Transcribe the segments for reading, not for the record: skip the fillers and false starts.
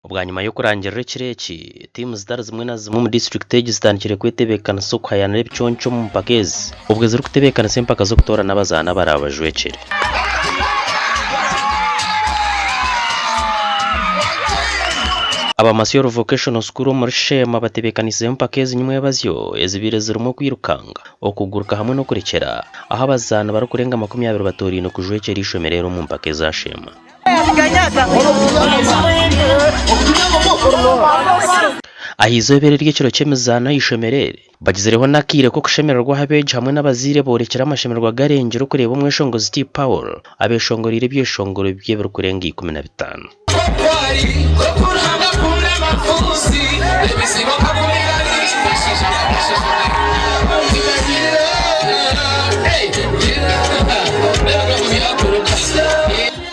Ubwa nyuma yo kurangira kireki team zidar zimwe na zimwe mu district zitandikire kwetebekana so kwayana ebichoncho mu mpakezi ubwo ziri kutebekana sempaka zo kutora nabazana barabajwecere Abamasiyo vocational school muri Shema batebekanise mpakezi nyuma y'abazyo ezibire zirimo kwirukanga okuguruka hamwe no kurekera aho abazana bari kurenga 20 batori no kujwecera ishomerero mu mpakezi za Shema Ahizobere ry'ikiro cyemezana ishomerere bagizereho nakire ko kushemererwa habeje hamwe n'abazire borekera amashemerwa garengero kureba umweshongo ziti Paul abeshongorire byeshongoro by'ebero kurenga 15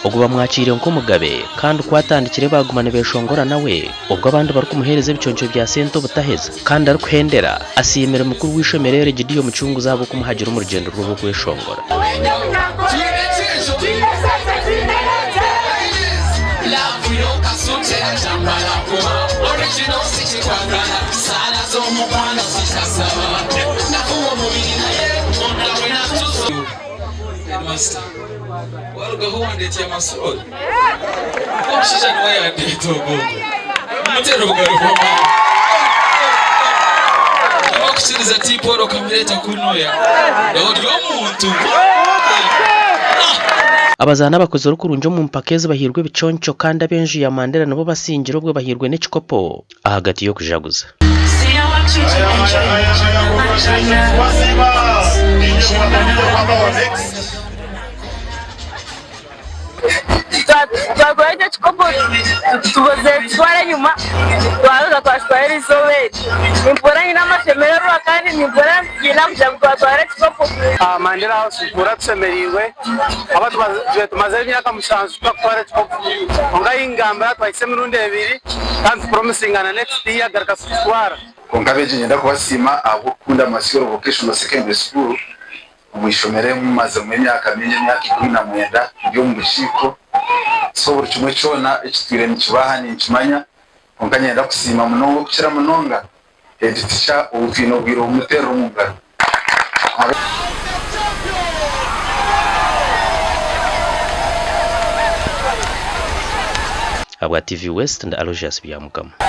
ubwo bamwakiriye nko mugabe kandi kwatandikire bagumana beshongora nawe ubwo abandi bari kumuhereza ibiconco bya sento butaheza kandi ari kuhendera asiyemera mukuru w'ishomerere Gideon Mucungu zabo kumuhagira mu rugendo rwo kweshongora Warugaho wandetse amasoro Kushija niwe yandito gogo Mutero bugarukoma Abakushiriza tiporo kamireta kunoya Yaho ryo muntu Abazana bakoze rukurunjo mu mpakezi bahirwe biconco kandi abenji ya Mandela nabo basingiro bwo bahirwe n'ikikopo ahagati yo kujaguza Twagoye chikopo tuboze twara nyuma twaruga twashwara isobe nimbora ina mashemerero akandi nimbora gina kujagutwara chikopo Mandela House turatsemeriwe abantu tumaze imyaka musanzu twakora chikopo onga ingamba twahise mirundi 2 kandi promising na next year garaka twara kongabeje nyenda kubasima abo kunda Masiyo Vocational Secondary School umwishomere mu maze mu myaka 19 byo mu bishiko so buri kimwe cyona ekitwire nikibaha nikimanya onkanyenda kusima munongo kukira munonga editisha ubufino bwiro umutero umugaro Abwa TV West and Aloysius Byamukama